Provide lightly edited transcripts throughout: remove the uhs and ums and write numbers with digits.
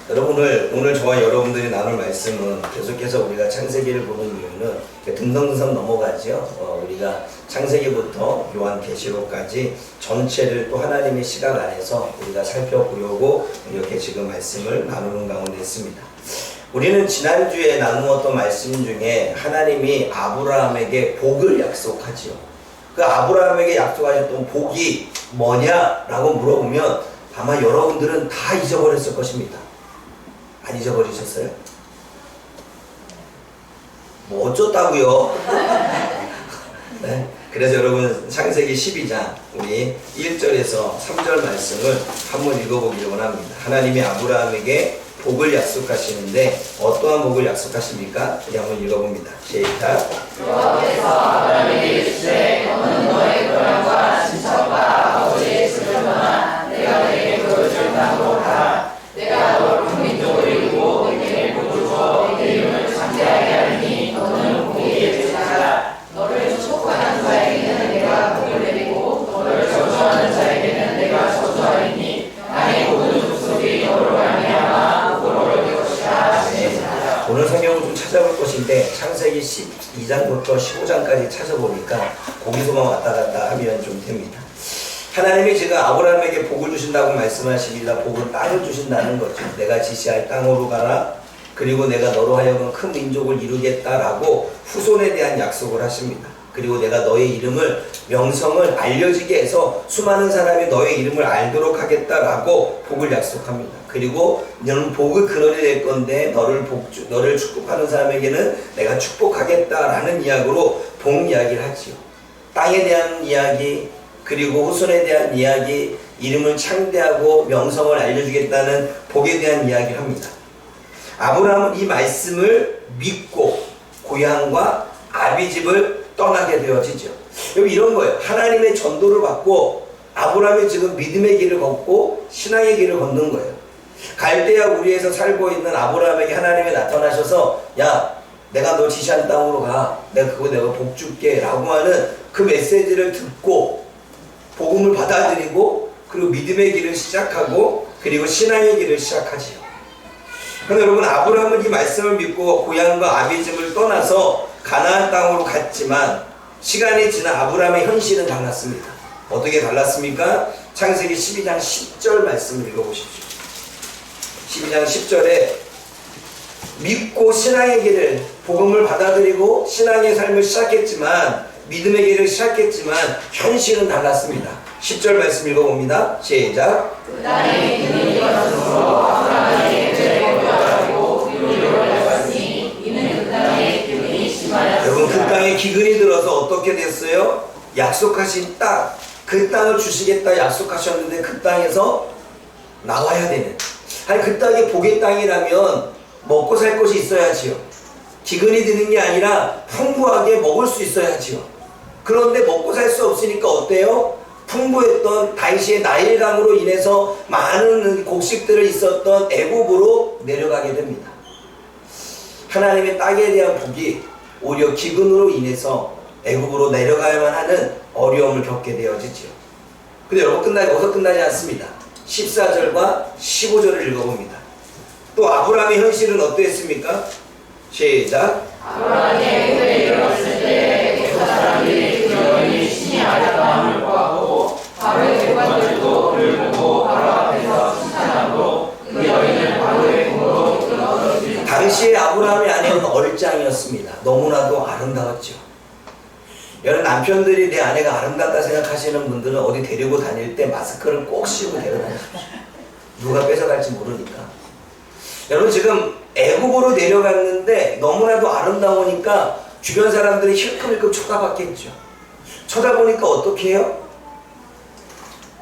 여러분 오늘 저와 여러분들이 나눌 말씀은 계속해서 우리가 창세기를 보는 이유는 듬성듬성 넘어가죠. 우리가 창세기부터 요한계시록까지 전체를 또 하나님의 시각 안에서 우리가 살펴보려고 이렇게 지금 말씀을 나누는 가운데 있습니다. 우리는 지난주에 나누었던 말씀 중에 하나님이 아브라함에게 복을 약속하지요. 그 아브라함에게 약속하셨던 복이 뭐냐라고 물어보면 아마 여러분들은 다 잊어버렸을 것입니다. 안 잊어버리셨어요? 뭐 어쩌다고요? 네. 그래서 여러분 창세기 12장 우리 1절에서 3절 말씀을 한번 읽어보기를 원합니다. 하나님이 아브라함에게 복을 약속하시는데 어떠한 복을 약속하십니까? 우리 한번 읽어봅니다. 시작. 여호와께서 아브라함에게 이르시되 너는 너의 고향과 친척과 아버지의 집을 떠나 내가 내게 보여줄 땅으로 가라. 내가 너를 국민족으로 이루고 내게 복을 주어 내 이름을 창대하게 하리니 너는 복이 되리라. 너를 축복하는 자에게는 내가 복을 내리고 너를 저주하는 자에게는 내가 저주하리니 땅의 모든 족속이 너로 말미암아 복을 얻을 것이라 하시니라. 오늘 성경을 좀 찾아볼 것인데 창세기 12장부터 15장까지 찾아보니까 거기서만 왔다 갔다 하면 좀 됩니다. 하나님이 지금 아브라함에게 복을 주신다고 말씀하십니다. 복은 땅을 주신다는 거죠. 내가 지시할 땅으로 가라. 그리고 내가 너로 하여금 큰 민족을 이루겠다라고 후손에 대한 약속을 하십니다. 그리고 내가 너의 이름을 명성을 알려지게 해서 수많은 사람이 너의 이름을 알도록 하겠다라고 복을 약속합니다. 그리고 너는 복의 근원이 될 건데 너를 축복하는 사람에게는 내가 축복하겠다라는 이야기로 복 이야기를 하지요. 땅에 대한 이야기, 그리고 후손에 대한 이야기, 이름을 창대하고 명성을 알려주겠다는 복에 대한 이야기를 합니다. 아브라함은 이 말씀을 믿고 고향과 아비집을 떠나게 되어지죠. 여러분 이런 거예요. 하나님의 전도를 받고 아브라함이 지금 믿음의 길을 걷고 신앙의 길을 걷는 거예요. 갈대아 우리에서 살고 있는 아브라함에게 하나님이 나타나셔서 야 내가 너 지시한 땅으로 가. 내가 복 줄게 라고 하는 그 메시지를 듣고 복음을 받아들이고 그리고 믿음의 길을 시작하고 그리고 신앙의 길을 시작하지요. 그런데 여러분 아브라함은 이 말씀을 믿고 고향과 아비집을 떠나서 가나안 땅으로 갔지만 시간이 지나 아브라함의 현실은 달랐습니다. 어떻게 달랐습니까? 창세기 12장 10절 말씀을 읽어보십시오. 12장 10절에 믿고 신앙의 길을 복음을 받아들이고 신앙의 삶을 시작했지만 믿음의 길을 시작했지만 현실은 달랐습니다. 10절 말씀 읽어봅니다. 시작. 그 땅에 기근이 일어났으므로 아브라함에게 죄를 고하라고 유로를 내봤으니 이는 그 땅에 기근이 심하였습니다. 여러분 그 땅에 기근이 들어서 어떻게 됐어요? 약속하신 땅, 그 땅을 주시겠다 약속하셨는데 그 땅에서 나와야 되는. 아니 그 땅이 복의 땅이라면 먹고 살 것이 있어야지요. 기근이 드는 게 아니라 풍부하게 먹을 수 있어야지요. 그런데 먹고 살 수 없으니까 어때요? 풍부했던 당시의 나일강으로 인해서 많은 곡식들을 있었던 애굽으로 내려가게 됩니다. 하나님의 땅에 대한 복이 오히려 기근으로 인해서 애굽으로 내려가야만 하는 어려움을 겪게 되어지죠. 근데 여러분 거기서 끝나지 않습니다. 14절과 15절을 읽어봅니다. 또 아브라함의 현실은 어떠했습니까? 시작. 아브라함이 애굽에 이르렀을 때 그 사람들이 그 여인이 신이 아니라함을 보았고 바로의 백관들도 그를 보고 바로 앞에서 칭찬함으로 그 여인을 바로의 공으로 끌어들였습니다. 당시의 아브라함의 아내는 얼짱이었습니다. 너무나도 아름다웠죠. 여러분 남편들이 내 아내가 아름답다 생각하시는 분들은 어디 데리고 다닐 때 마스크를 꼭 씌우고 데려다니십시오. 누가 뺏어갈지 모르니까. 여러분 지금 애굽으로 내려갔는데 너무나도 아름다우니까 주변 사람들이 힐끔힐끔 쳐다봤겠죠. 쳐다보니까 어떻게 해요?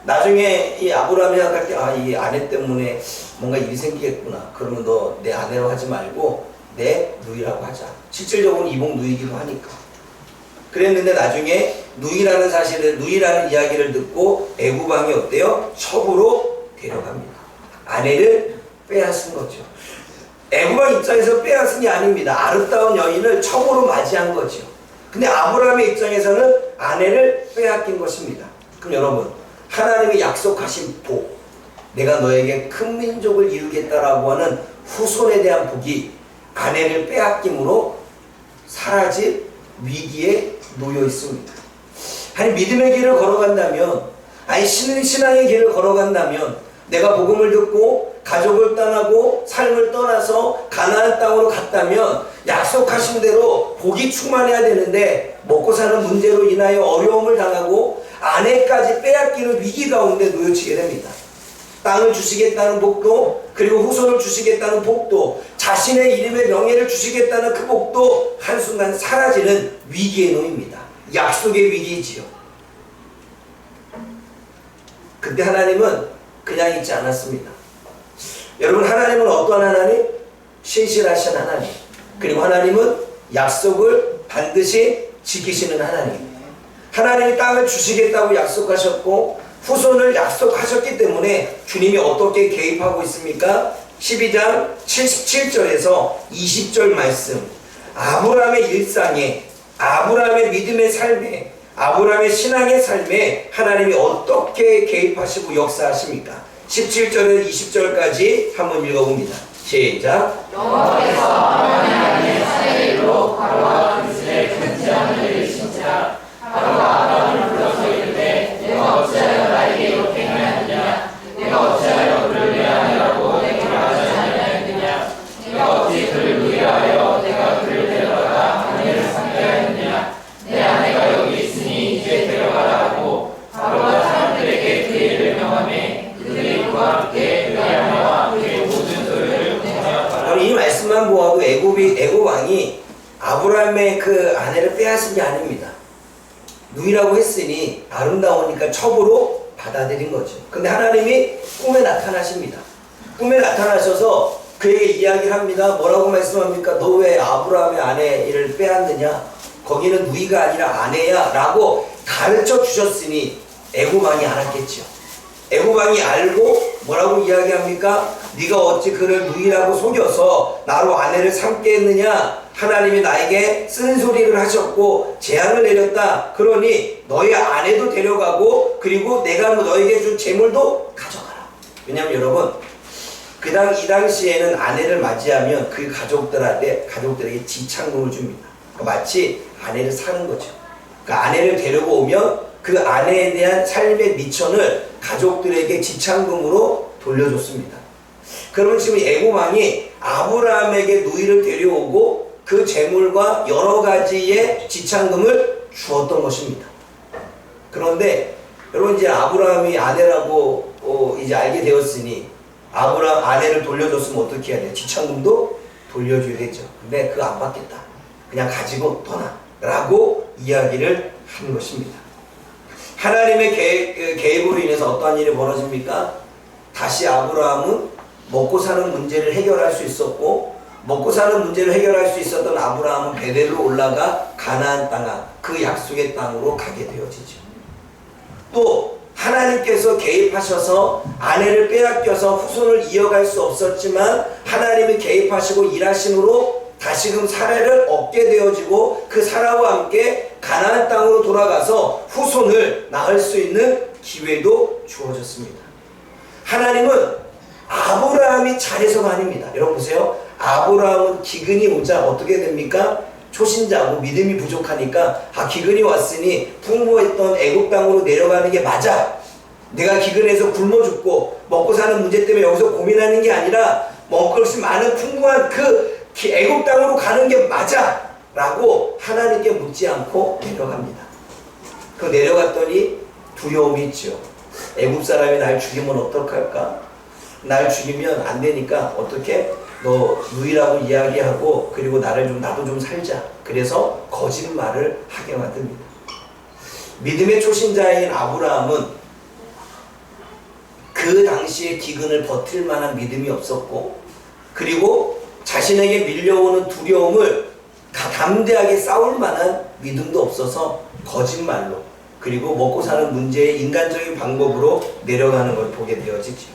나중에 이 아브라함이 생각할 때 이 아내 때문에 뭔가 일이 생기겠구나. 그러면 너 내 아내로 하지 말고 내 누이라고 하자. 실질적으로 이복 누이기도 하니까. 그랬는데 나중에 누이라는 이야기를 듣고 애굽 왕이 어때요? 첩으로 데려갑니다. 아내를 빼앗은 거죠. 애굽 왕 입장에서 빼앗은 게 아닙니다. 아름다운 여인을 첩으로 맞이한 거죠. 근데 아브라함의 입장에서는 아내를 빼앗긴 것입니다. 그럼 여러분 하나님이 약속하신 복, 내가 너에게 큰 민족을 이루겠다라고 하는 후손에 대한 복이 아내를 빼앗김으로 사라질 위기에 놓여 있습니다. 아니 믿음의 길을 걸어간다면, 아니 신앙의 길을 걸어간다면, 내가 복음을 듣고 가족을 떠나고 삶을 떠나서 가나안 땅으로 갔다면 약속하신 대로 복이 충만해야 되는데, 먹고 사는 문제로 인하여 어려움을 당하고 아내까지 빼앗기는 위기 가운데 놓여지게 됩니다. 땅을 주시겠다는 복도, 그리고 후손을 주시겠다는 복도, 자신의 이름의 명예를 주시겠다는 그 복도 한순간 사라지는 위기에 놓입니다. 약속의 위기이지요. 그때 하나님은 그냥 있지 않았습니다. 여러분, 하나님은 어떠한 하나님? 신실하신 하나님. 그리고 하나님은 약속을 반드시 지키시는 하나님. 하나님이 땅을 주시겠다고 약속하셨고 후손을 약속하셨기 때문에 주님이 어떻게 개입하고 있습니까? 12장 77절에서 20절 말씀, 아브라함의 일상에, 아브라함의 믿음의 삶에, 아브라함의 신앙의 삶에 하나님이 어떻게 개입하시고 역사하십니까? 17절에서 20절까지 한번 읽어봅니다. 시작. 여호와께서 아브라함의 사이로 바로와 그들의 큰 재앙을 내리신지라. 바로가 아브라함을 불러서 이르되 내가 어찌하여 나에게 이렇게 행하였느냐? 내가 어찌하여 그를 위하여라고 내게 말하지 아니하였느냐? 내가 어찌 그를 위하여 내가 그를 데려다가 아내를 상대하였느냐? 내 아내가 여기 있으니 이제 데려가라 하고 바로가 사람들에게 그 일을 명하매 그들이 그와 함께 그의 아내와 그의 모든 소유를 공유하였더라. 이 말씀만 보아도 애굽 왕이 아브라함의 그 아내를 빼앗은 게 아닙니다. 누이라고 했으니 아름다우니까 첩으로 받아들인 거죠. 근데 하나님이 꿈에 나타나십니다. 꿈에 나타나셔서 그에게 이야기를 합니다. 뭐라고 말씀합니까? 너 왜 아브라함의 아내를 빼앗느냐? 거기는 누이가 아니라 아내야 라고 가르쳐 주셨으니 애굽 왕이 알았겠죠. 애굽 왕이 알고 뭐라고 이야기합니까? 네가 어찌 그를 누이라고 속여서 나로 아내를 삼게 했느냐? 하나님이 나에게 쓴소리를 하셨고 재앙을 내렸다. 그러니 너의 아내도 데려가고 그리고 내가 너에게 준 재물도 가져가라. 왜냐하면 여러분, 이 당시에는 아내를 맞이하면 그 가족들에게 지창금을 줍니다. 마치 아내를 사는 거죠. 그 아내를 데리고 오면 그 아내에 대한 삶의 미천을 가족들에게 지창금으로 돌려줬습니다. 그러면 지금 애굽 왕이 아브라함에게 누이를 데려오고 그 재물과 여러 가지의 지창금을 주었던 것입니다. 그런데 여러분, 이제 아브라함이 아내라고 이제 알게 되었으니 아브라함 아내를 돌려줬으면 어떻게 해야 돼요? 지창금도 돌려줘야겠죠. 근데 그거 안 받겠다. 그냥 가지고 떠나 라고 이야기를 한 것입니다. 하나님의 계획으로 인해서 어떠한 일이 벌어집니까? 다시 아브라함은 먹고 사는 문제를 해결할 수 있었고, 먹고 사는 문제를 해결할 수 있었던 아브라함은 베델로 올라가 가나안 땅, 그 약속의 땅으로 가게 되어지죠. 또 하나님께서 개입하셔서 아내를 빼앗겨서 후손을 이어갈 수 없었지만 하나님이 개입하시고 일하심으로 다시금 사례를 얻게 되어지고 그 사라와 함께 가나안 땅으로 돌아가서 후손을 낳을 수 있는 기회도 주어졌습니다. 하나님은 아브라함이 잘해서가 아닙니다. 여러분 보세요. 아브라함은 기근이 오자 어떻게 됩니까? 초신자고 믿음이 부족하니까 기근이 왔으니 풍부했던 애굽 땅으로 내려가는 게 맞아. 내가 기근해서 굶어 죽고 먹고 사는 문제 때문에 여기서 고민하는 게 아니라 먹을 것이 많은 풍부한 그 애굽 땅으로 가는 게 맞아 라고 하나님께 묻지 않고 내려갑니다. 그 내려갔더니 두려움이 있죠. 애굽 사람이 날 죽이면 어떡할까? 날 죽이면 안 되니까 어떻게? 너 누이라고 이야기하고 그리고 나도 좀 살자. 그래서 거짓말을 하게 만듭니다. 믿음의 초신자인 아브라함은 그 당시에 기근을 버틸 만한 믿음이 없었고, 그리고 자신에게 밀려오는 두려움을 담대하게 싸울 만한 믿음도 없어서 거짓말로, 그리고 먹고 사는 문제의 인간적인 방법으로 내려가는 걸 보게 되어지죠.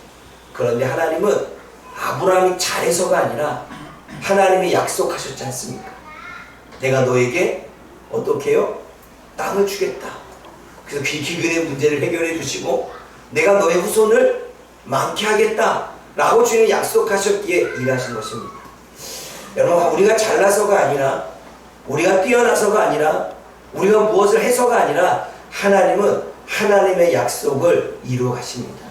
그런데 하나님은 아브라함이 잘해서가 아니라 하나님이 약속하셨지 않습니까? 내가 너에게 어떻게 해요? 땅을 주겠다. 그래서 기근의 문제를 해결해 주시고 내가 너의 후손을 많게 하겠다라고 주님 약속하셨기에 일하신 것입니다. 여러분, 우리가 잘나서가 아니라, 우리가 뛰어나서가 아니라, 우리가 무엇을 해서가 아니라 하나님은 하나님의 약속을 이루어 가십니다.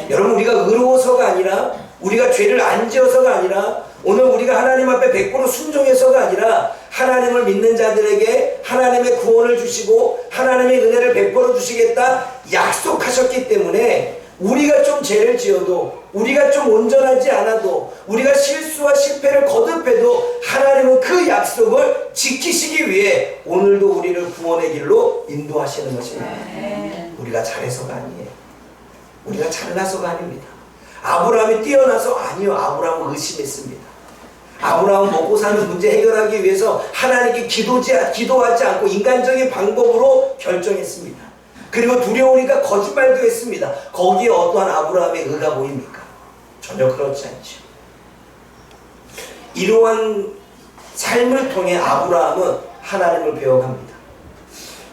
여러분, 우리가 의로워서가 아니라, 우리가 죄를 안 지어서가 아니라, 오늘 우리가 하나님 앞에 100% 순종해서가 아니라 하나님을 믿는 자들에게 하나님의 구원을 주시고 하나님의 은혜를 베풀어 주시겠다 약속하셨기 때문에 우리가 좀 죄를 지어도, 우리가 좀 온전하지 않아도, 우리가 실수와 실패를 거듭해도 하나님은 그 약속을 지키시기 위해 오늘도 우리를 구원의 길로 인도하시는 것입니다. 우리가 잘해서가 아니에요. 우리가 잘나서가 아닙니다. 아브라함이 뛰어나서 아니요. 아브라함은 의심했습니다. 아브라함은 먹고 사는 문제 해결하기 위해서 하나님께 기도하지 않고 인간적인 방법으로 결정했습니다. 그리고 두려우니까 거짓말도 했습니다. 거기에 어떠한 아브라함의 의가 보입니까? 전혀 그렇지 않죠. 이러한 삶을 통해 아브라함은 하나님을 배워갑니다.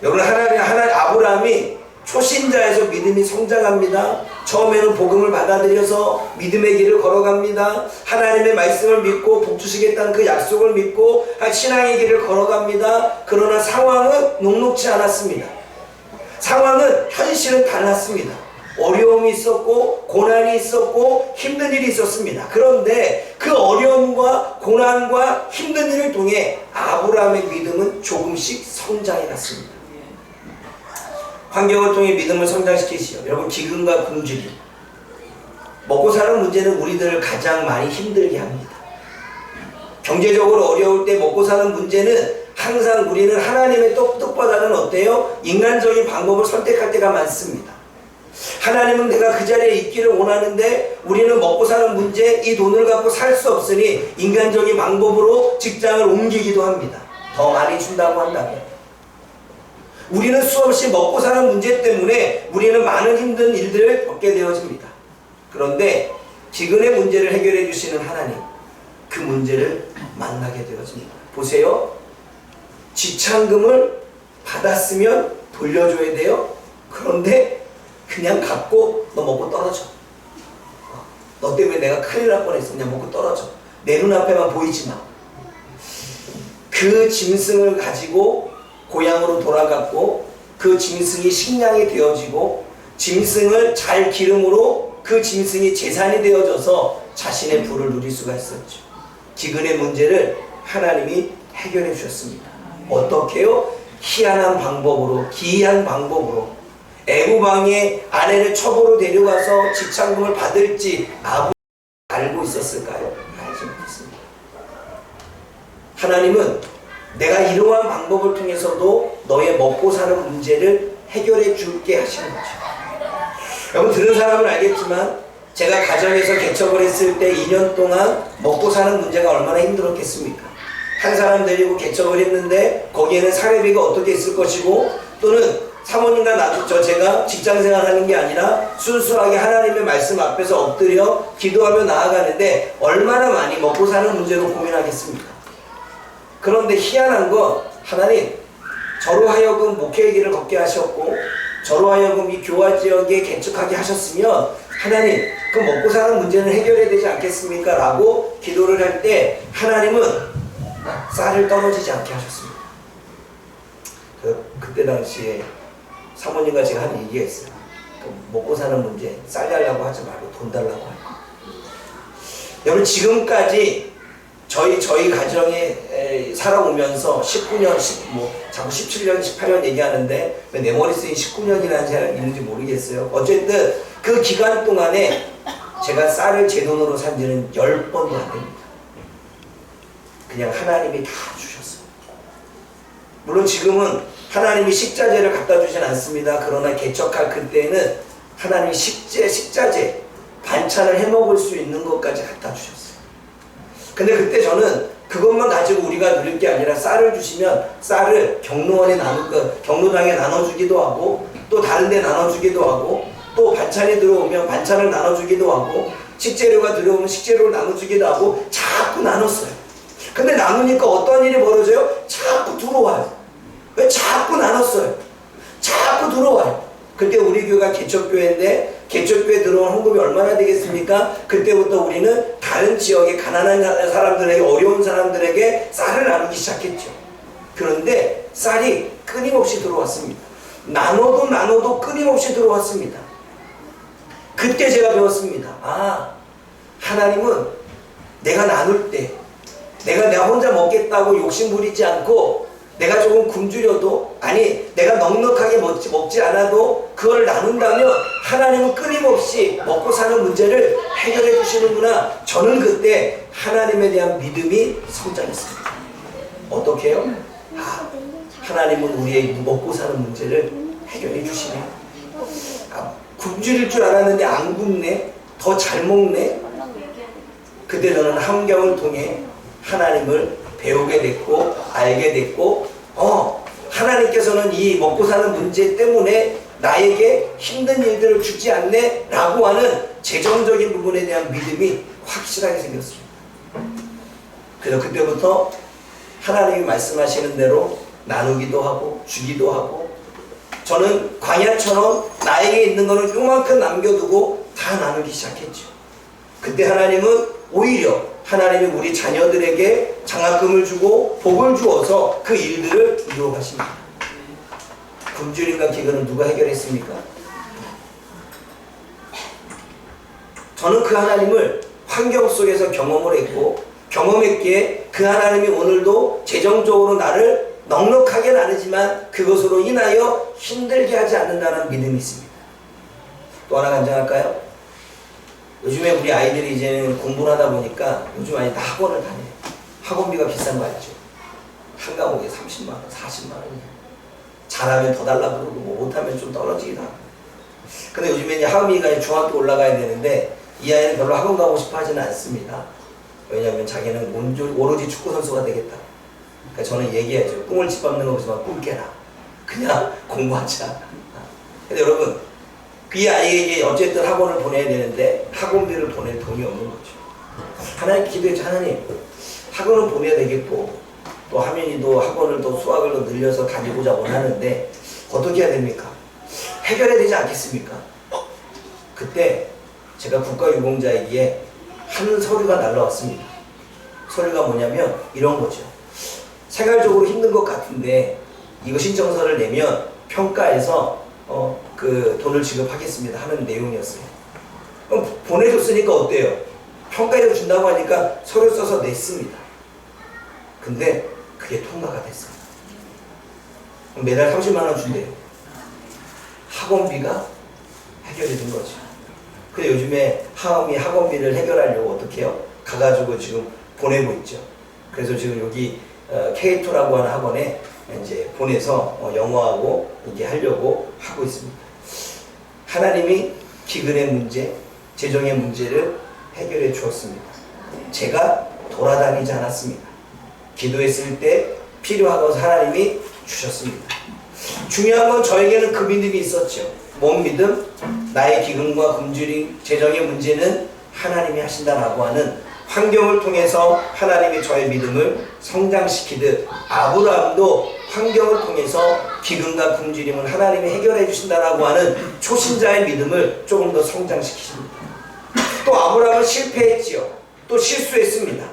여러분, 아브라함이 초신자에서 믿음이 성장합니다. 처음에는 복음을 받아들여서 믿음의 길을 걸어갑니다. 하나님의 말씀을 믿고 복 주시겠다는 그 약속을 믿고 신앙의 길을 걸어갑니다. 그러나 상황은 녹록지 않았습니다. 상황은 현실은 달랐습니다. 어려움이 있었고 고난이 있었고 힘든 일이 있었습니다. 그런데 그 어려움과 고난과 힘든 일을 통해 아브라함의 믿음은 조금씩 성장해 갔습니다. 환경을 통해 믿음을 성장시키시오. 여러분, 기근과 굶주림, 먹고 사는 문제는 우리들을 가장 많이 힘들게 합니다. 경제적으로 어려울 때 먹고 사는 문제는 항상 우리는 하나님의 뜻보다는 어때요? 인간적인 방법을 선택할 때가 많습니다. 하나님은 내가 그 자리에 있기를 원하는데 우리는 먹고 사는 문제, 이 돈을 갖고 살 수 없으니 인간적인 방법으로 직장을 옮기기도 합니다. 더 많이 준다고 한다면. 우리는 수없이 먹고 사는 문제 때문에 우리는 많은 힘든 일들을 겪게 되어집니다. 그런데 기근의 문제를 해결해 주시는 하나님, 그 문제를 만나게 되어집니다. 보세요. 지참금을 받았으면 돌려줘야 돼요. 그런데 그냥 갖고 너 먹고 떨어져. 너 때문에 내가 큰일 날 뻔했어. 그냥 먹고 떨어져. 내 눈앞에만 보이지 마. 그 짐승을 가지고 고향으로 돌아갔고 그 짐승이 식량이 되어지고 짐승을 잘 기름으로 그 짐승이 재산이 되어져서 자신의 부를 누릴 수가 있었죠. 기근의 문제를 하나님이 해결해 주셨습니다. 어떻게요? 희한한 방법으로, 기이한 방법으로. 애굽 왕의 아내를 첩으로 데려가서 지참금을 받을지 아브라함이 알고 있었을까요? 알지 못했습니다. 하나님은 내가 이러한 방법을 통해서도 너의 먹고 사는 문제를 해결해 줄게 하시는 거죠. 여러분, 들은 사람은 알겠지만 제가 가정에서 개척을 했을 때 2년 동안 먹고 사는 문제가 얼마나 힘들었겠습니까? 한 사람 데리고 개척을 했는데 거기에는 사례비가 어떻게 있을 것이고, 또는 사모님과 제가 직장생활 하는 게 아니라 순수하게 하나님의 말씀 앞에서 엎드려 기도하며 나아가는데 얼마나 많이 먹고 사는 문제로 고민하겠습니까? 그런데 희한한 건 하나님, 저로 하여금 목회의 길을 걷게 하셨고 저로 하여금 이 교화 지역에 개척하게 하셨으면 하나님, 그 먹고 사는 문제는 해결해야 되지 않겠습니까? 라고 기도를 할 때 하나님은 쌀을 떨어지지 않게 하셨습니다. 그때 당시에 사모님과 제가 한 얘기가 있어요. 먹고 사는 문제, 쌀 달라고 하지 말고 돈 달라고 하고. 여러분, 지금까지 저희 가정에 살아오면서 19년, 자꾸 17년, 18년 얘기하는데 왜 내 머릿속에 19년이라는 사람이 있는지 모르겠어요. 어쨌든 그 기간 동안에 제가 쌀을 제 돈으로 산 지는 10번도 안 됩니다. 그냥 하나님이 다 주셨어요. 물론 지금은 하나님이 식자재를 갖다 주진 않습니다. 그러나 개척할 그때는 하나님이 식자재, 반찬을 해먹을 수 있는 것까지 갖다 주셨어요. 근데 그때 저는 그것만 가지고 우리가 누릴 게 아니라 쌀을 주시면 쌀을 경로당에 나눠주기도 하고, 또 다른 데 나눠주기도 하고, 또 반찬이 들어오면 반찬을 나눠주기도 하고, 식재료가 들어오면 식재료를 나눠주기도 하고, 자꾸 나눴어요. 근데 나누니까 어떤 일이 벌어져요? 자꾸 들어와요. 왜? 자꾸 나눴어요. 자꾸 들어와요. 그때 우리 교회가 개척교회인데 개척교회 들어온 헌금이 얼마나 되겠습니까? 그때부터 우리는 다른 지역의 가난한 사람들에게, 어려운 사람들에게 쌀을 나누기 시작했죠. 그런데 쌀이 끊임없이 들어왔습니다. 나눠도 끊임없이 들어왔습니다. 그때 제가 배웠습니다. 아, 하나님은 내가 나눌 때, 내가 혼자 먹겠다고 욕심 부리지 않고, 내가 조금 굶주려도, 아니 내가 넉넉하게 먹지 않아도 그걸 나눈다면 하나님은 끊임없이 먹고 사는 문제를 해결해 주시는구나. 저는 그때 하나님에 대한 믿음이 성장했습니다. 어떻게 해요? 아, 하나님은 우리의 먹고 사는 문제를 해결해 주시네. 아, 굶주릴 줄 알았는데 안 굶네. 더 잘 먹네. 그때 저는 환경을 통해 하나님을 배우게 됐고 알게 됐고, 하나님께서는 이 먹고 사는 문제 때문에 나에게 힘든 일들을 주지 않네 라고 하는 재정적인 부분에 대한 믿음이 확실하게 생겼습니다. 그래서 그때부터 하나님이 말씀하시는 대로 나누기도 하고 주기도 하고, 저는 광야처럼 나에게 있는 거는 요만큼 남겨두고 다 나누기 시작했죠. 그때 하나님은 오히려 하나님이 우리 자녀들에게 장학금을 주고 복을 주어서 그 일들을 이루어가십니다. 굶주림과 기근은 누가 해결했습니까? 저는 그 하나님을 환경 속에서 경험을 했고, 경험했기에 그 하나님이 오늘도 재정적으로 나를 넉넉하게 나누지만 그것으로 인하여 힘들게 하지 않는다는 믿음이 있습니다. 또 하나 간증할까요? 요즘에 우리 아이들이 이제는 공부를 하다 보니까 요즘 아이들 학원을 다녀요. 학원비가 비싼 거 알죠? 한 과목에 30만 원, 40만 원이야. 잘하면 더 달라 그러고 뭐 못하면 좀 떨어지기도 하고. 근데 요즘에 이제 하은이가 중학교 올라가야 되는데 이 아이는 별로 학원 가고 싶어 하지는 않습니다. 왜냐하면 자기는 오로지 축구 선수가 되겠다. 그러니까 저는 얘기하죠. 꿈을 짓밟는 것보지만 꿈 깨라. 그냥 공부하자. 근데 여러분, 그 아이에게 어쨌든 학원을 보내야 되는데 학원비를 보낼 돈이 없는 거죠. 하나님 기도했죠. 하나님, 학원을 보내야 되겠고 또 하민이도 학원을 또 수학을 더 늘려서 다니고자 원하는데 어떻게 해야 됩니까? 해결해야 되지 않겠습니까? 그때 제가 국가유공자이기에 한 서류가 날라왔습니다. 서류가 뭐냐면 이런 거죠. 생활적으로 힘든 것 같은데 이거 신청서를 내면 평가해서 그 돈을 지급하겠습니다 하는 내용이었어요. 그럼 보내줬으니까 어때요? 평가해서 준다고 하니까 서류 써서 냈습니다. 근데 그게 통과가 됐어요. 그럼 매달 30만 원 준대요. 학원비가 해결이 된 거죠. 근데 요즘에 하음이 학원비를 해결하려고 어떻게 해요? 가가지고 지금 보내고 있죠. 그래서 지금 여기 K2라고 하는 학원에 이제 보내서 영어하고 이게 하려고 하고 있습니다. 하나님이 기근의 문제, 재정의 문제를 해결해 주었습니다. 제가 돌아다니지 않았습니다. 기도했을 때 필요한 것을 하나님이 주셨습니다. 중요한 건 저에게는 그 믿음이 있었죠. 뭔 믿음? 나의 기근과 굶주림, 재정의 문제는 하나님이 하신다라고 하는 환경을 통해서 하나님이 저의 믿음을 성장시키듯 아브라함도 환경을 통해서 기근과 굶주림을 하나님이 해결해 주신다라고 하는 초신자의 믿음을 조금 더 성장시키십니다. 또 아브라함은 실패했지요. 또 실수했습니다.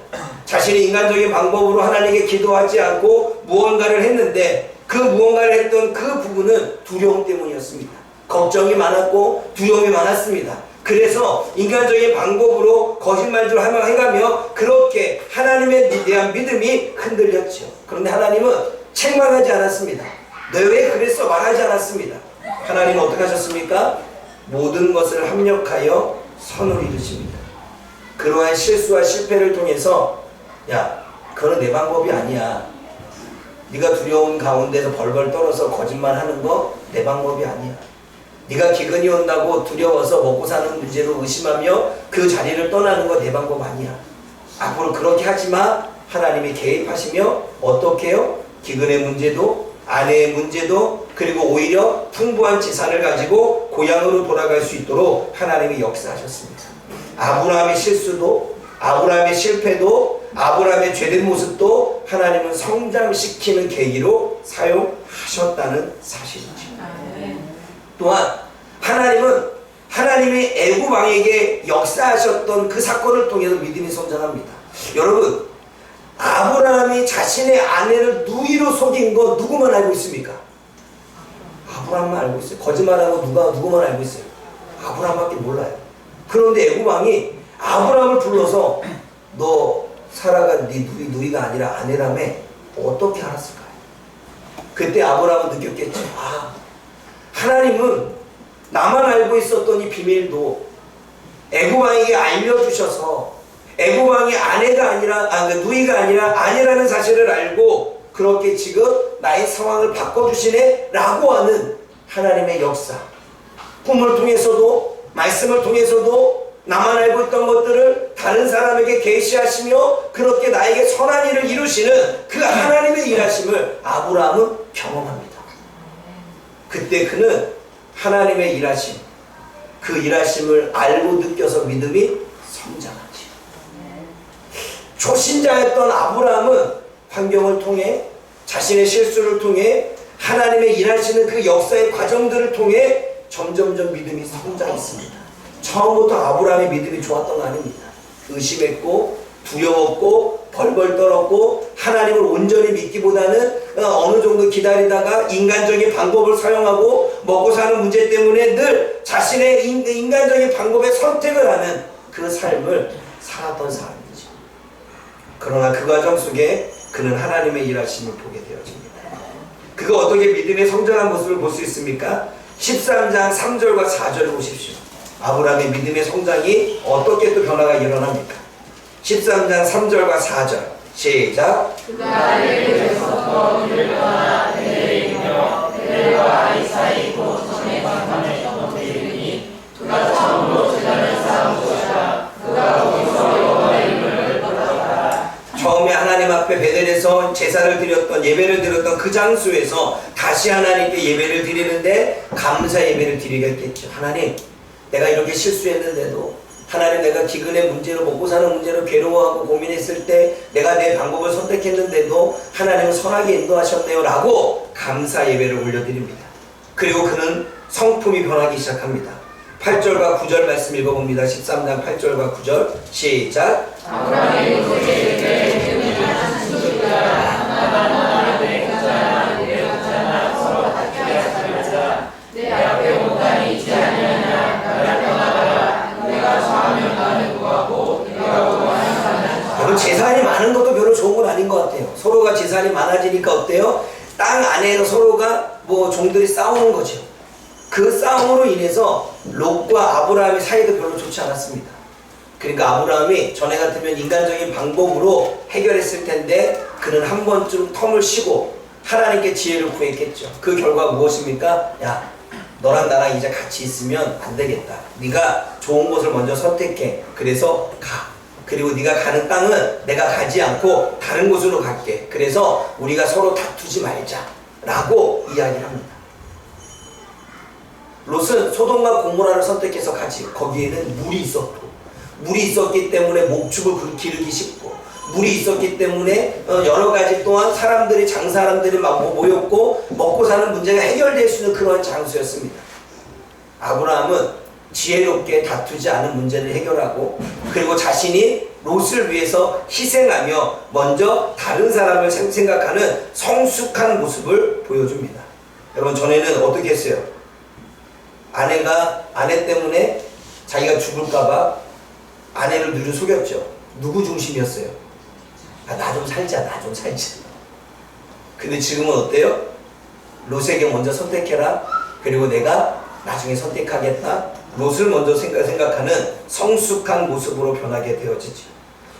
자신의 인간적인 방법으로 하나님께 기도하지 않고 무언가를 했는데 그 무언가를 했던 그 부분은 두려움 때문이었습니다. 걱정이 많았고 두려움이 많았습니다. 그래서 인간적인 방법으로 거짓말을 해가며 그렇게 하나님에 대한 믿음이 흔들렸죠. 그런데 하나님은 책망하지 않았습니다. 너 왜 그랬어? 말하지 않았습니다. 하나님은 어떻게 하셨습니까? 모든 것을 합력하여 선을 이루십니다. 그러한 실수와 실패를 통해서 야, 그건 내 방법이 아니야. 네가 두려운 가운데서 벌벌 떨어서 거짓말하는 거 내 방법이 아니야. 네가 기근이 온다고 두려워서 먹고 사는 문제로 의심하며 그 자리를 떠나는 거 내 방법 아니야. 앞으로 그렇게 하지마. 하나님이 개입하시며 어떻게 해요? 기근의 문제도 아내의 문제도 그리고 오히려 풍부한 재산을 가지고 고향으로 돌아갈 수 있도록 하나님이 역사하셨습니다. 아브라함의 실수도 아브라함의 실패도 아브라함의 죄된 모습도 하나님은 성장시키는 계기로 사용하셨다는 사실이죠. 또한 하나님은 하나님이 애굽 왕에게 역사하셨던 그 사건을 통해서 믿음이 성장합니다. 여러분, 아브라함이 자신의 아내를 누이로 속인 거 누구만 알고 있습니까? 아브라함만 알고 있어요. 거짓말하고 누구만 알고 있어요? 아브라함밖에 몰라요. 그런데 애굽 왕이 아브라함을 불러서 너 사라가 네 누이가 아니라 아내라며. 어떻게 알았을까요? 그때 아브라함은 느꼈겠죠. 하나님은 나만 알고 있었던 이 비밀도 애굽 왕에게 알려주셔서 애굽 왕이 아내가 아니라 누이가 아니라 아내라는 사실을 알고 그렇게 지금 나의 상황을 바꿔주시네 라고 하는 하나님의 역사, 꿈을 통해서도 말씀을 통해서도 나만 알고 있던 것들을 다른 사람에게 계시하시며 그렇게 나에게 선한 일을 이루시는 그 하나님의 일하심을 아브라함은 경험합니다. 그때 그는 하나님의 일하심, 그 일하심을 알고 느껴서 믿음이 성장하지. 초신자였던 아브라함은 환경을 통해 자신의 실수를 통해 하나님의 일하시는 그 역사의 과정들을 통해 점점점 믿음이 성장했습니다. 처음부터 아브라함의 믿음이 좋았던 거 아닙니다. 의심했고 두려웠고 벌벌 떨었고 하나님을 온전히 믿기보다는 어느 정도 기다리다가 인간적인 방법을 사용하고 먹고 사는 문제 때문에 늘 자신의 인간적인 방법에 선택을 하는 그 삶을 살았던 사람이죠. 그러나 그 과정 속에 그는 하나님의 일하심을 보게 되어집니다. 그가 어떻게 믿음의 성장한 모습을 볼 수 있습니까? 13장 3절과 4절을 보십시오. 아브라함의 믿음의 성장이 어떻게 또 변화가 일어납니까? 13장 3절과 4절 시작. 그가 애굽에서 길을 떠나 베델에 이르며 베델과 아이 사이 곧 전에 방탕을 건너에 이르니 그가 처음으로 제단을 쌓은 곳이라. 그가 거기서 여호와의 이름을 불렀다. 처음에 하나님 앞에 베델에서 제사를 드렸던 예배를 드렸던 그 장소에서 다시 하나님께 예배를 드리는데 감사 예배를 드리겠죠. 하나님, 내가 이렇게 실수했는데도 하나님, 내가 기근의 문제로 먹고 사는 문제로 괴로워하고 고민했을 때 내가 내 방법을 선택했는데도 하나님은 선하게 인도하셨네요 라고 감사 예배를 올려드립니다. 그리고 그는 성품이 변하기 시작합니다. 8절과 9절 말씀 읽어봅니다. 13장 8절과 9절 시작. 아브라함이 그에게 이르되 믿음이 하나님 주시리라. 나만 원하되 가자 내려 가자 서로 다투게 하지 말자. 내 앞에 온당이 있지 아니하냐. 나를 떠나가라. 내가 정하면 나는 구하고 내가 원하는 자는 여러분, 재산이 많은 것도 별로 좋은 건 아닌 것 같아요. 서로가 재산이 많아지니까 어때요? 땅 안에서 서로가 종들이 싸우는 거죠. 그 싸움으로 인해서 롯과 아브라함의 사이도 별로 좋지 않았습니다. 그러니까 아브라함이 전에 같으면 인간적인 방법으로 해결했을 텐데 그는 한 번쯤 텀을 쉬고 하나님께 지혜를 구했겠죠. 그 결과 무엇입니까? 야, 너랑 나랑 이제 같이 있으면 안 되겠다. 네가 좋은 곳을 먼저 선택해. 그래서 가. 그리고 네가 가는 땅은 내가 가지 않고 다른 곳으로 갈게. 그래서 우리가 서로 다투지 말자 라고 이야기를 합니다. 롯은 소돔과 고모라를 선택해서 같이, 거기에는 물이 있었고 물이 있었기 때문에 목축을 기르기 쉽고 물이 있었기 때문에 여러 가지 또한 사람들이 장사람들이 막 모였고 먹고 사는 문제가 해결될 수 있는 그런 장소였습니다. 아브라함은 지혜롭게 다투지 않은 문제를 해결하고 그리고 자신이 롯을 위해서 희생하며 먼저 다른 사람을 생각하는 성숙한 모습을 보여줍니다. 여러분, 전에는 어떻게 했어요? 아내 때문에 자기가 죽을까봐 아내를 늘 속였죠. 누구 중심이었어요? 나 좀 살자, 나 좀 살자. 근데 지금은 어때요? 롯에게 먼저 선택해라. 그리고 내가 나중에 선택하겠다. 롯을 먼저 생각하는 성숙한 모습으로 변하게 되어지죠.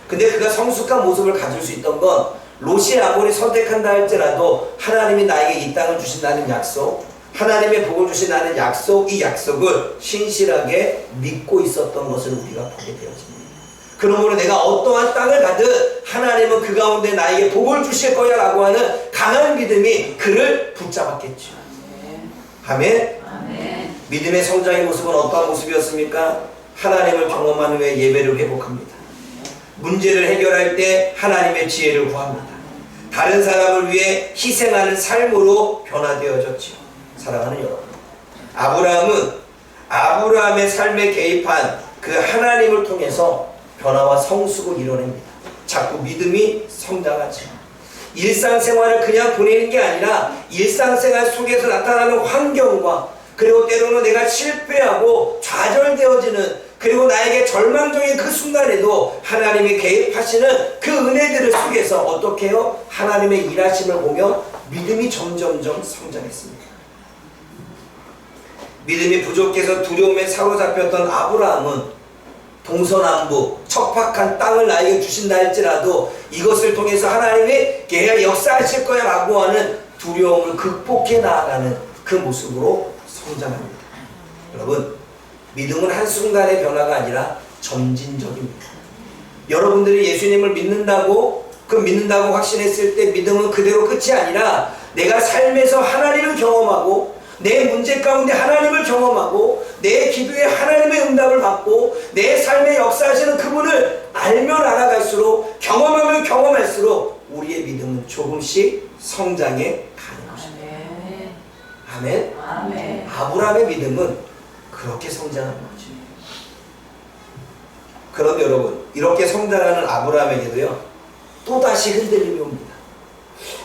근데 그가 성숙한 모습을 가질 수 있던 건 롯이 아무리 선택한다 할지라도 하나님이 나에게 이 땅을 주신다는 약속, 하나님의 복을 주신다는 약속, 이 약속을 신실하게 믿고 있었던 것을 우리가 보게 되어집니다. 그러므로 내가 어떠한 땅을 가든 하나님은 그 가운데 나에게 복을 주실 거야 라고 하는 강한 믿음이 그를 붙잡았겠죠. 아멘. 아멘. 믿음의 성장의 모습은 어떠한 모습이었습니까? 하나님을 경험한 후에 예배를 회복합니다. 문제를 해결할 때 하나님의 지혜를 구합니다. 다른 사람을 위해 희생하는 삶으로 변화되어졌죠. 사랑하는 여러분, 아브라함은 아브라함의 삶에 개입한 그 하나님을 통해서 변화와 성숙을 이뤄냅니다. 자꾸 믿음이 성장하죠. 일상생활을 그냥 보내는 게 아니라 일상생활 속에서 나타나는 환경과 그리고 때로는 내가 실패하고 좌절되어지는 그리고 나에게 절망적인 그 순간에도 하나님이 개입하시는 그 은혜들을 속에서 어떻게 해요? 하나님의 일하심을 보며 믿음이 점점점 성장했습니다. 믿음이 부족해서 두려움에 사로잡혔던 아브라함은 동서남북 척박한 땅을 나에게 주신다 할지라도 이것을 통해서 하나님이 걔가 역사하실 거야 라고 하는 두려움을 극복해 나아가는 그 모습으로 성장합니다. 여러분, 믿음은 한순간의 변화가 아니라 점진적입니다. 여러분들이 예수님을 믿는다고 확신했을 때 믿음은 그대로 끝이 아니라 내가 삶에서 하나님을 경험하고 내 문제 가운데 하나님을 경험하고 내 기도에 하나님의 응답을 받고 내 삶에 역사하시는 그분을 알면 알아갈수록 경험하면 경험할수록 우리의 믿음은 조금씩 성장해 가는 것입니다. 아멘. 아멘. 아브라함의 믿음은 그렇게 성장하는 거죠. 그런데 여러분, 이렇게 성장하는 아브라함에게도요 또다시 흔들림이 옵니다.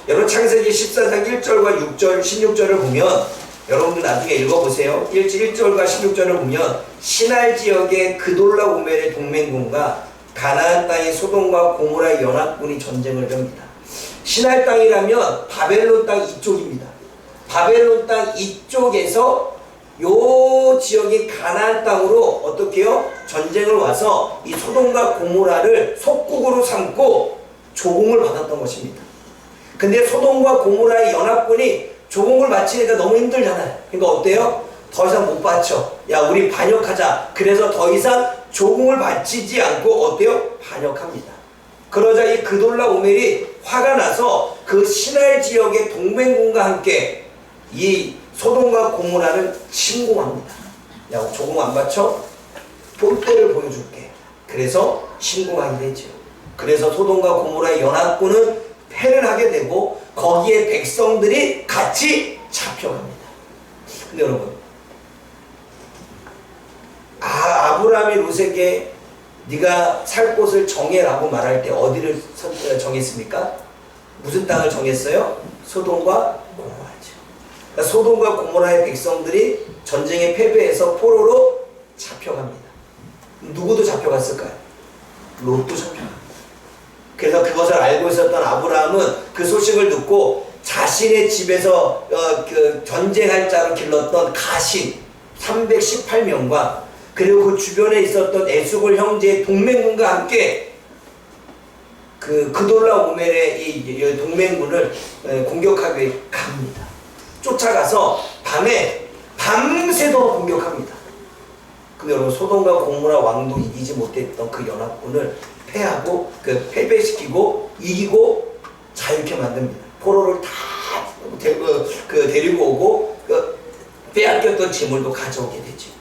여러분, 창세기 14장 1절과 6절, 16절을 보면 여러분들 나중에 읽어보세요. 1절과 16절을 보면 시날 지역의 그돌라 오멜의 동맹군과 가나안 땅의 소돔과 고모라의 연합군이 전쟁을 합니다. 시날 땅이라면 바벨론 땅 이쪽입니다. 바벨론 땅 이쪽에서 요 지역이 가나안 땅으로 어떻게 해요? 전쟁을 와서 이 소돔과 고모라를 속국으로 삼고 조공을 받았던 것입니다. 근데 소돔과 고모라의 연합군이 조공을 마치니까 너무 힘들잖아요. 그러니까 어때요? 더 이상 못 바쳐. 야, 우리 반역하자. 그래서 더 이상 조공을 바치지 않고 어때요? 반역합니다. 그러자 이 그돌라 오멜이 화가 나서 그 시날 지역의 동맹군과 함께 이 소돔과 고모라를 침공합니다. 야, 조공 안 바쳐? 본때를 보여줄게. 그래서 침공하게 되죠. 그래서 소돔과 고모라의 연합군은 패를 하게 되고 거기에 백성들이 같이 잡혀갑니다. 근데 여러분, 아브라함이 롯에게 네가 살 곳을 정해라고 말할 때 어디를 정했습니까? 무슨 땅을 정했어요? 소돔과 고모라죠. 그러니까 소돔과 고모라의 백성들이 전쟁에 패배해서 포로로 잡혀갑니다. 누구도 잡혀갔을까요? 롯도 잡혀갑니다. 그래서 그것을 알고 있었던 아브라함은 그 소식을 듣고 자신의 집에서 그 전쟁할 자로 길렀던 가신 318명과 그리고 그 주변에 있었던 에스골 형제의 동맹군과 함께 그돌라 오멜의 이 동맹군을 공격하기 갑니다. 쫓아가서 밤새도록 공격합니다. 근데 여러분, 소돔과 고모라 왕도 이기지 못했던 그 연합군을 패하고 패배시키고 이기고 자유케 만듭니다. 포로를 다 데리고 오고 빼앗겼던 재물도 가져오게 되죠.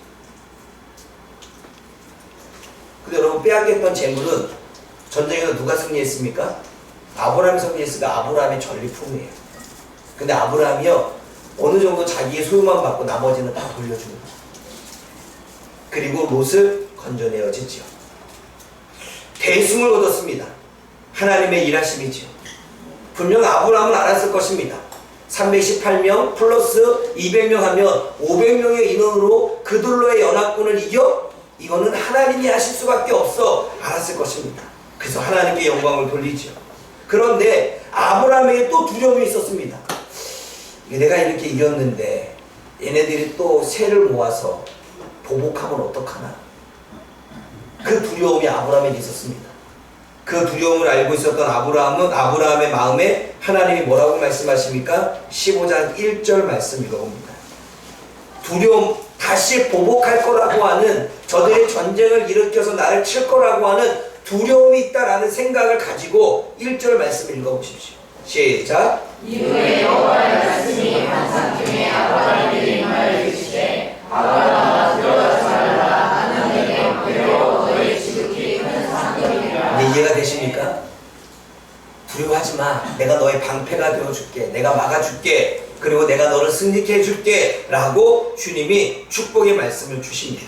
근데 여러분, 빼앗겼던 재물은 전쟁에서 누가 승리했습니까? 아브라함이 승리했으니까 아브라함의 전리품이에요. 근데 아브라함이요 어느 정도 자기의 소유만 받고 나머지는 다 돌려줍니다. 그리고 롯을 건져내어지죠. 대승을 얻었습니다. 하나님의 일하심이죠. 분명 아브라함은 알았을 것입니다. 318명 플러스 200명 하면 500명의 인원으로 그들로의 연합군을 이겨? 이거는 하나님이 하실 수밖에 없어 알았을 것입니다. 그래서 하나님께 영광을 돌리죠. 그런데 아브라함에게 또 두려움이 있었습니다. 내가 이렇게 이겼는데 얘네들이 또 새를 모아서 보복하면 어떡하나? 그 두려움이 아브라함에게 있었습니다. 그 두려움을 알고 있었던 아브라함의 마음에 하나님이 뭐라고 말씀하십니까? 15장 1절 말씀 읽어봅니다. 두려움, 다시 보복할 거라고 하는, 저들의 전쟁을 일으켜서 나를 칠 거라고 하는 두려움이 있다라는 생각을 가지고 1절 말씀 읽어보십시오. 시작. 이후에 여호와의 말씀이 환상 중에 아브라함에게 임하여 이르시되 아브라함아 들어가지 말라. 나는 내게 괴로워 너희 지극히 큰 상급이라. 이해가 되십니까? 두려워하지 마. 내가 너의 방패가 되어줄게. 내가 막아줄게. 그리고 내가 너를 승리케 해줄게 라고 주님이 축복의 말씀을 주십니다.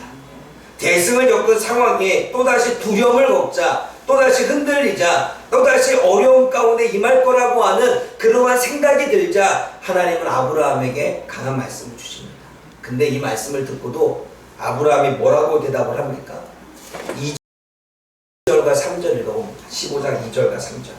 대승을 겪은 상황에 또다시 두려움을 먹자, 또다시 흔들리자, 또다시 어려운 가운데 임할 거라고 하는 그러한 생각이 들자 하나님은 아브라함에게 강한 말씀을 주십니다. 근데 이 말씀을 듣고도 아브라함이 뭐라고 대답을 합니까? 2절과 3절 읽어봅니다. 15장 2절과 3절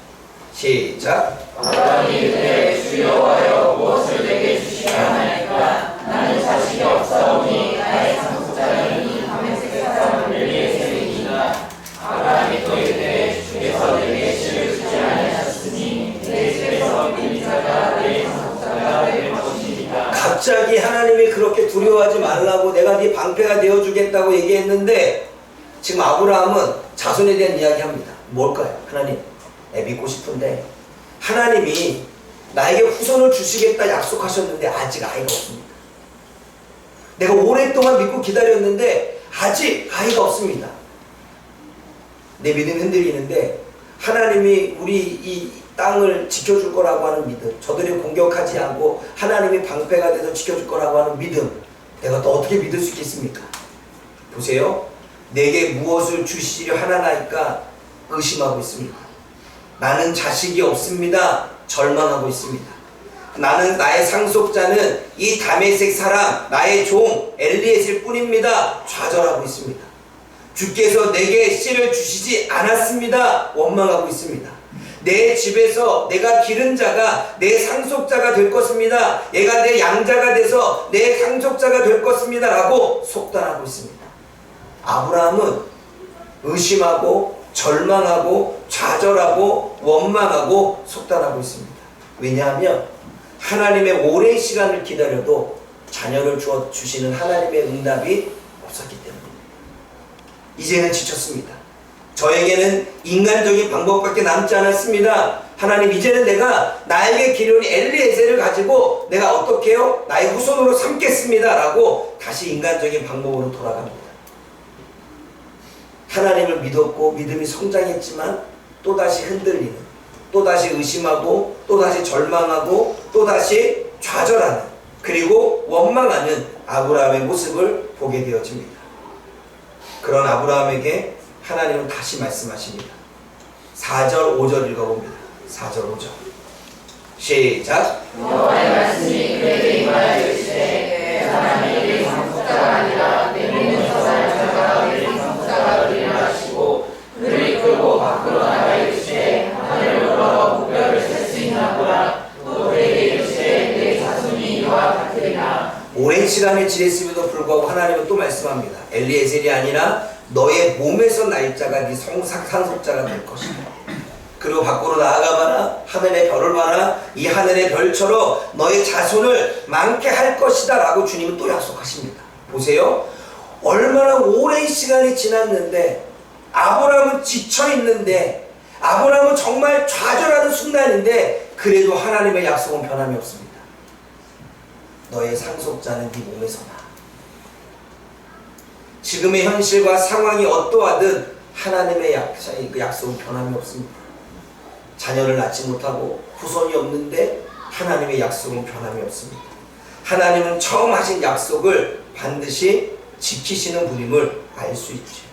시작. 아브라함이 이르되 주 여호와여 무엇을 내게 주시려나이까 나는 자식이 없사오니 나의 상속자는 이 다메섹 사람 엘리에셀이니이다. 아브라함이 또 이르되 주께서 내게 씨를 주지 아니하셨으니 내 집에서 빌리자가 내 상속자가 될 것이니이다. 갑자기 하나님이 그렇게 두려워하지 말라고 내가 네 방패가 되어주겠다고 얘기했는데 지금 아브라함은 자손에 대한 이야기합니다. 뭘까요? 하나님, 믿고 싶은데 하나님이 나에게 후손을 주시겠다 약속하셨는데 아직 아이가 없습니다. 내가 오랫동안 믿고 기다렸는데 아직 아이가 없습니다. 내 믿음이 흔들리는데 하나님이 우리 이 땅을 지켜줄 거라고 하는 믿음, 저들이 공격하지 않고 하나님이 방패가 돼서 지켜줄 거라고 하는 믿음, 내가 또 어떻게 믿을 수 있겠습니까? 보세요. 내게 무엇을 주시려 하나나이까 의심하고 있습니다. 나는 자식이 없습니다. 절망하고 있습니다. 나는 나의 상속자는 이 다메섹 사람 나의 종 엘리에셀 뿐입니다. 좌절하고 있습니다. 주께서 내게 씨를 주시지 않았습니다. 원망하고 있습니다. 내 집에서 내가 기른 자가 내 상속자가 될 것입니다. 얘가 내 양자가 돼서 내 상속자가 될 것입니다. 라고 속단하고 있습니다. 아브라함은 의심하고 절망하고 좌절하고 원망하고 속단하고 있습니다. 왜냐하면 하나님의 오랜 시간을 기다려도 자녀를 주시는 하나님의 응답이 없었기 때문입니다. 이제는 지쳤습니다. 저에게는 인간적인 방법밖에 남지 않았습니다. 하나님, 이제는 내가 나에게 기르는 엘리에셀을 가지고 내가 어떻게 해요? 나의 후손으로 삼겠습니다. 라고 다시 인간적인 방법으로 돌아갑니다. 하나님을 믿었고 믿음이 성장했지만 또다시 흔들리는, 또다시 의심하고 또다시 절망하고 또다시 좌절하는, 그리고 원망하는 아브라함의 모습을 보게 되어집니다. 그런 아브라함에게 하나님은 다시 말씀하십니다. 4절 5절 읽어봅니다. 4절 5절 시작. 여호와의 말씀이 그에게 임하여 이르시되 사람이 내 상속자가 아니라 내 몸에서 날 자가 내 상속자가 되리라 하시고 그를 이끌고 밖으로 나가 이르시되 하늘을 우러러 무별을 셀 수 있나 보라. 또 그에게 이르시되 내 자손이 이와 같으리라. 오랜 시간이 지냈음에도 불구하고 하나님은 또 말씀합니다. 엘리에셀이 아니라 너의 몸에서 날 자가 네 상속자가 될 것이다. 그리고 밖으로 나아가봐라. 하늘의 별을 봐라. 이 하늘의 별처럼 너의 자손을 많게 할 것이다 라고 주님은 또 약속하십니다. 보세요. 얼마나 오랜 시간이 지났는데 아브라함은 지쳐있는데 아브라함은 정말 좌절하는 순간인데 그래도 하나님의 약속은 변함이 없습니다. 너의 상속자는 네 몸에서 나. 지금의 현실과 상황이 어떠하든 하나님의 약속은 변함이 없습니다. 자녀를 낳지 못하고 후손이 없는데 하나님의 약속은 변함이 없습니다. 하나님은 처음 하신 약속을 반드시 지키시는 분임을 알 수 있죠.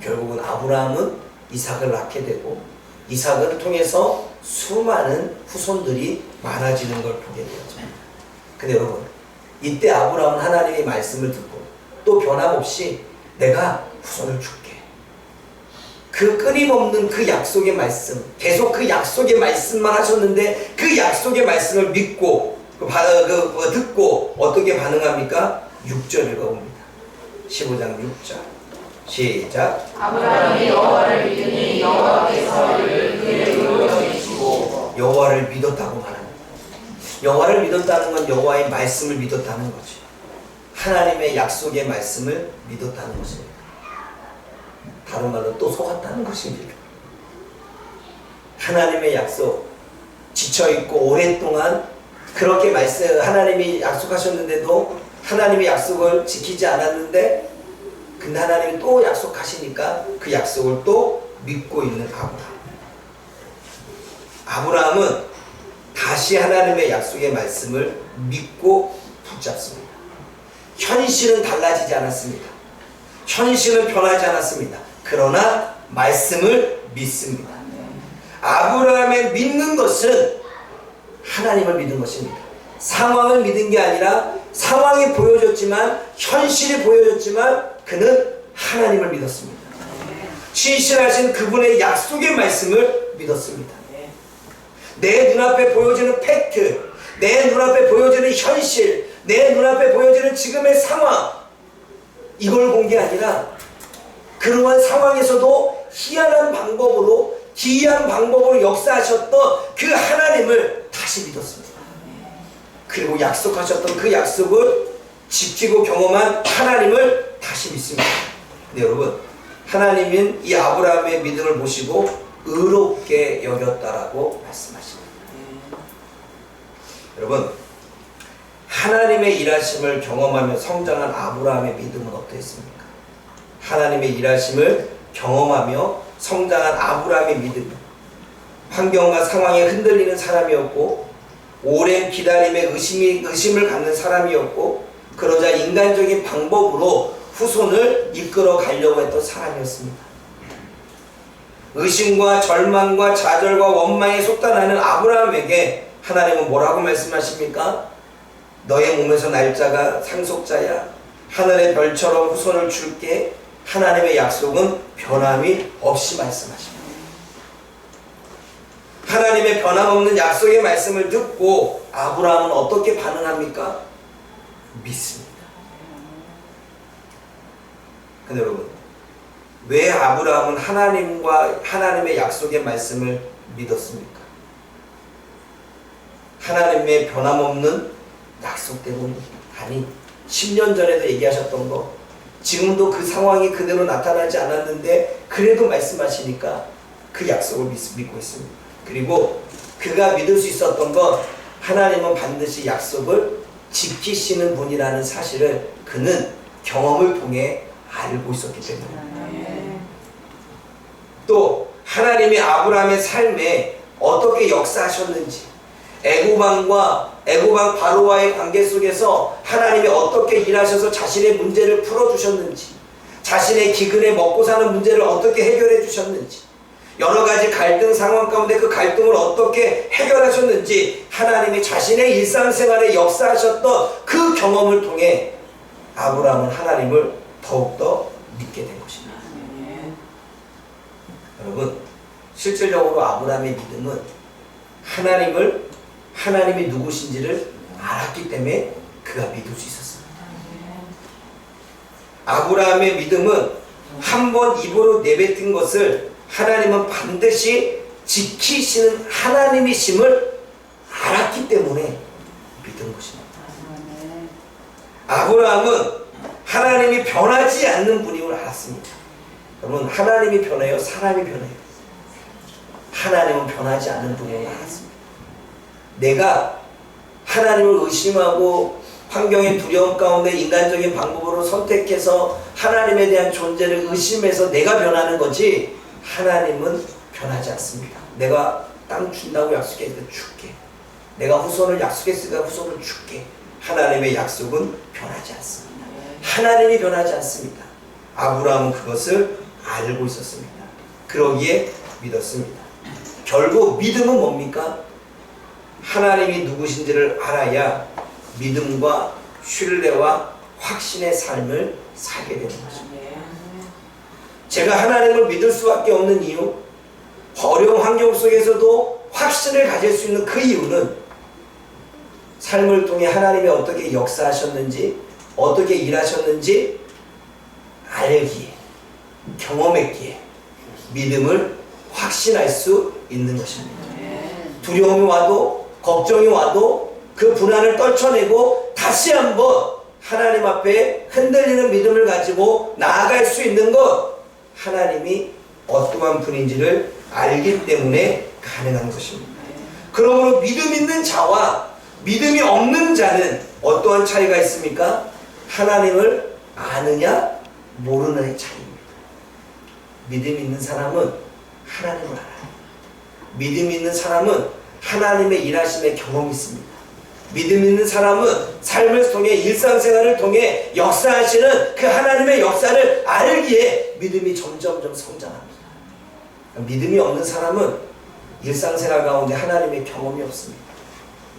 결국은 아브라함은 이삭을 낳게 되고 이삭을 통해서 수많은 후손들이 많아지는 걸 보게 되었죠. 근데 여러분, 이때 아브라함은 하나님의 말씀을 듣고 또 변함없이 내가 후손을 줄게. 그 끊임없는 그 약속의 말씀, 계속 그 약속의 말씀만 하셨는데 그 약속의 말씀을 믿고 듣고 어떻게 반응합니까? 6절 읽어봅니다. 15장 6절 시작. 아브라함이 여호와를 믿으니 여호와께서 그를 의로 여기시고. 여호와를 믿었다고 말합니다. 여호와를 믿었다는 건 여호와의 말씀을 믿었다는 거죠. 하나님의 약속의 말씀을 믿었다는 것입니다. 다른 말로 또 속았다는 것입니다. 하나님의 약속, 지쳐있고 오랫동안 그렇게 하나님이 약속하셨는데도 하나님의 약속을 지키지 않았는데 근데 하나님이 또 약속하시니까 그 약속을 또 믿고 있는 아브라함은 다시 하나님의 약속의 말씀을 믿고 붙잡습니다. 현실은 달라지지 않았습니다. 현실은 변하지 않았습니다. 그러나 말씀을 믿습니다. 아브라함의 믿는 것은 하나님을 믿은 것입니다. 상황을 믿은 게 아니라 상황이 보여줬지만, 현실이 보여줬지만 그는 하나님을 믿었습니다. 신실하신 그분의 약속의 말씀을 믿었습니다. 내 눈앞에 보여지는 팩트, 내 눈앞에 보여지는 현실, 내 눈앞에 보여지는 지금의 상황, 이걸 본 게 아니라 그러한 상황에서도 희한한 방법으로, 기이한 방법으로 역사하셨던 그 하나님을 다시 믿었습니다. 그리고 약속하셨던 그 약속을 지키고 경험한 하나님을 다시 믿습니다. 근데 여러분, 하나님은 이 아브라함의 믿음을 보시고 의롭게 여겼다라고 말씀하십니다. 여러분, 하나님의 일하심을 경험하며 성장한 아브라함의 믿음은 어떠했습니까? 하나님의 일하심을 경험하며 성장한 아브라함의 믿음, 환경과 상황에 흔들리는 사람이었고, 오랜 기다림에 의심을 갖는 사람이었고, 그러자 인간적인 방법으로 후손을 이끌어 가려고 했던 사람이었습니다. 의심과 절망과 좌절과 원망에 속단하는 아브라함에게 하나님은 뭐라고 말씀하십니까? 너의 몸에서 날 자가 상속자야. 하늘의 별처럼 후손을 줄게. 하나님의 약속은 변함이 없이 말씀하십니다. 하나님의 변함없는 약속의 말씀을 듣고 아브라함은 어떻게 반응합니까? 믿습니다. 근데 여러분, 왜 아브라함은 하나님의 약속의 말씀을 믿었습니까? 하나님의 변함없는 약속 때문이 아니, 10년 전에도 얘기하셨던 거, 지금도 그 상황이 그대로 나타나지 않았는데 그래도 말씀하시니까 그 약속을 믿고 있습니다. 그리고 그가 믿을 수 있었던 건 하나님은 반드시 약속을 지키시는 분이라는 사실을 그는 경험을 통해 알고 있었기 때문에, 또 하나님이 아브라함의 삶에 어떻게 역사하셨는지, 애고방 바로와의 관계 속에서 하나님이 어떻게 일하셔서 자신의 문제를 풀어주셨는지, 자신의 기근에 먹고 사는 문제를 어떻게 해결해 주셨는지, 여러 가지 갈등 상황 가운데 그 갈등을 어떻게 해결하셨는지 하나님이 자신의 일상생활에 역사하셨던 그 경험을 통해 아브라함은 하나님을 더욱더 믿게 된 것입니다. 여러분, 실질적으로 아브라함의 믿음은 하나님이 누구신지를 알았기 때문에 그가 믿을 수 있었습니다. 아브라함의 믿음은 한 번 입으로 내뱉은 것을 하나님은 반드시 지키시는 하나님이심을 알았기 때문에 믿은 것입니다. 아브라함은 하나님이 변하지 않는 분임을 알았습니다. 여러분, 하나님이 변해요? 사람이 변해요? 하나님은 변하지 않는 분임을 알았습니다. 내가 하나님을 의심하고 환경의 두려움 가운데 인간적인 방법으로 선택해서 하나님에 대한 존재를 의심해서 내가 변하는 거지, 하나님은 변하지 않습니다. 내가 땅 준다고 약속했으니까 줄게. 내가 후손을 약속했으니까 후손을 줄게. 하나님의 약속은 변하지 않습니다. 하나님이 변하지 않습니다. 아브라함은 그것을 알고 있었습니다. 그러기에 믿었습니다. 결국 믿음은 뭡니까? 하나님이 누구신지를 알아야 믿음과 신뢰와 확신의 삶을 살게 되는 것입니다. 제가 하나님을 믿을 수밖에 없는 이유, 어려운 환경 속에서도 확신을 가질 수 있는 그 이유는 삶을 통해 하나님이 어떻게 역사하셨는지, 어떻게 일하셨는지 알기에, 경험했기에 믿음을 확신할 수 있는 것입니다. 두려움이 와도, 걱정이 와도 그 불안을 떨쳐내고 다시 한번 하나님 앞에 흔들리는 믿음을 가지고 나아갈 수 있는 것, 하나님이 어떠한 분인지를 알기 때문에 가능한 것입니다. 그러므로 믿음 있는 자와 믿음이 없는 자는 어떠한 차이가 있습니까? 하나님을 아느냐 모르느냐의 차이입니다. 믿음 있는 사람은 하나님을 알아요. 믿음 있는 사람은 하나님의 일하심의 경험이 있습니다. 믿음 있는 사람은 삶을 통해 일상생활을 통해 역사하시는 그 하나님의 역사를 알기에 믿음이 점점점 성장합니다. 믿음이 없는 사람은 일상생활 가운데 하나님의 경험이 없습니다.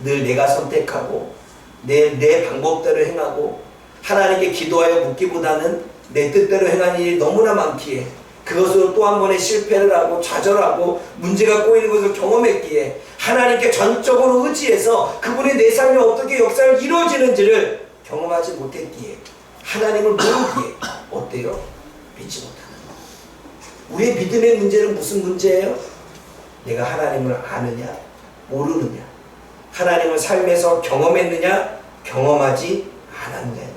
늘 내가 선택하고 내 방법대로 행하고 하나님께 기도하여 묻기보다는 내 뜻대로 행하는 일이 너무나 많기에 그것으로 또 한 번의 실패를 하고 좌절하고 문제가 꼬이는 것을 경험했기에 하나님께 전적으로 의지해서 그분의 내 삶에 어떻게 역사를 이루어지는지를 경험하지 못했기에 하나님을 모르기에 어때요? 믿지 못하는 것. 우리의 믿음의 문제는 무슨 문제예요? 내가 하나님을 아느냐 모르느냐, 하나님을 삶에서 경험했느냐 경험하지 않았느냐입니다.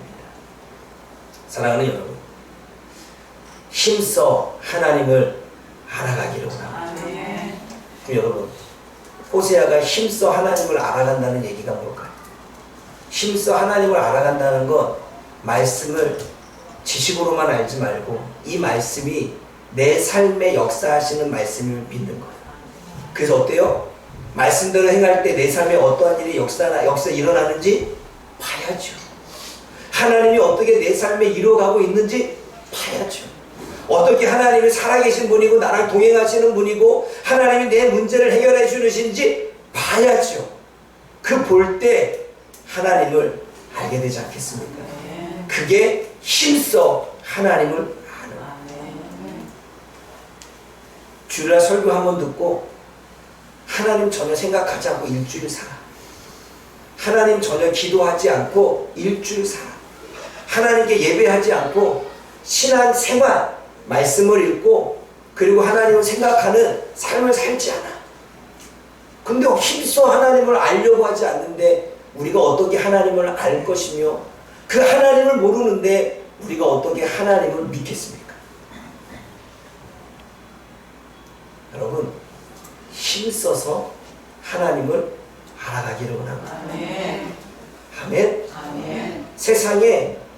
사랑하는 여러분, 힘써 하나님을 알아가기를 원합니다. 그럼 여러분, 호세아가 힘써 하나님을 알아간다는 얘기가 뭘까요? 힘써 하나님을 알아간다는 건 말씀을 지식으로만 알지 말고 이 말씀이 내 삶에 역사하시는 말씀을 믿는 거예요. 그래서 어때요? 말씀대로 행할 때 내 삶에 어떠한 일이 역사 일어나는지 봐야죠. 하나님이 어떻게 내 삶에 이루어가고 있는지 봐야죠. 어떻게 하나님이 살아계신 분이고 나랑 동행하시는 분이고 하나님이 내 문제를 해결해 주시는지 봐야죠. 그 볼 때 하나님을 알게 되지 않겠습니까? 그게 힘써 하나님을 아는 거예요. 주일날 설교 한번 듣고 하나님 전혀 생각하지 않고 일주일 살아. 하나님 전혀 기도하지 않고 일주일 살아. 하나님께 예배하지 않고 신앙 생활, 말씀을 읽고 그리고 하나님을 생각하는 삶을 살지 않아. 근데 힘써 하나님을 알려고 하지 않는데 우리가 어떻게 하나님을 알 것이며 그 하나님을 모르는데 우리가 어떻게 하나님을 믿겠습니까? 여러분, 힘써서 하나님을 알아가기를 원합니다. 아멘. 아멘.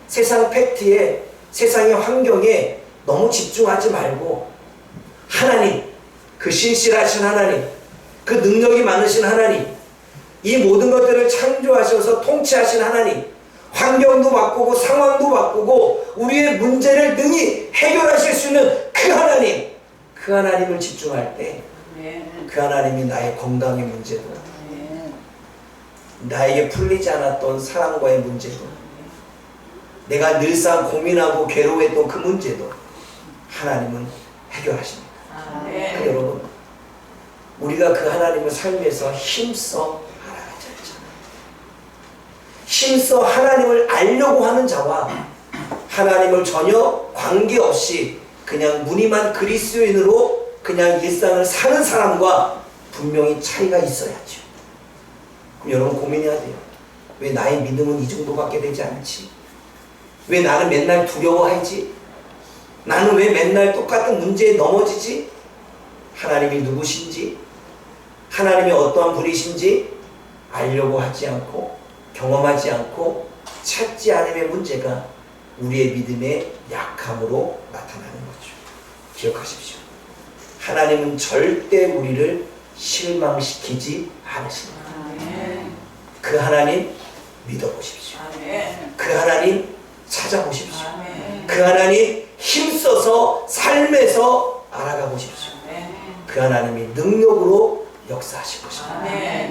세상 팩트에 세상의 환경에 너무 집중하지 말고 하나님, 그 신실하신 하나님, 그 능력이 많으신 하나님, 이 모든 것들을 창조하셔서 통치하신 하나님, 환경도 바꾸고 상황도 바꾸고 우리의 문제를 능히 해결하실 수 있는 그 하나님, 그 하나님을 집중할 때 그 하나님이 나의 건강의 문제도 나에게 풀리지 않았던 사랑과의 문제도 내가 늘상 고민하고 괴로워했던 그 문제도 하나님은 해결하십니다. 여러분, 우리가 그 하나님을 삶에서 힘써 알아가자 했잖아요. 힘써 하나님을 알려고 하는 자와 하나님을 전혀 관계없이 그냥 무늬만 그리스도인으로 그냥 일상을 사는 사람과 분명히 차이가 있어야죠. 그럼 여러분 고민해야 돼요. 왜 나의 믿음은 이 정도밖에 되지 않지? 왜 나는 맨날 두려워하지? 나는 왜 맨날 똑같은 문제에 넘어지지? 하나님이 누구신지, 하나님이 어떠한 분이신지 알려고 하지 않고 경험하지 않고 찾지 않음의 문제가 우리의 믿음의 약함으로 나타나는 거죠. 기억하십시오. 하나님은 절대 우리를 실망시키지 않으십니다. 그 하나님 믿어보십시오. 그 하나님 찾아보십시오. 그 하나님 힘써서 삶에서 알아가 보십시오. 그 하나님이 능력으로 역사하실 것입니다.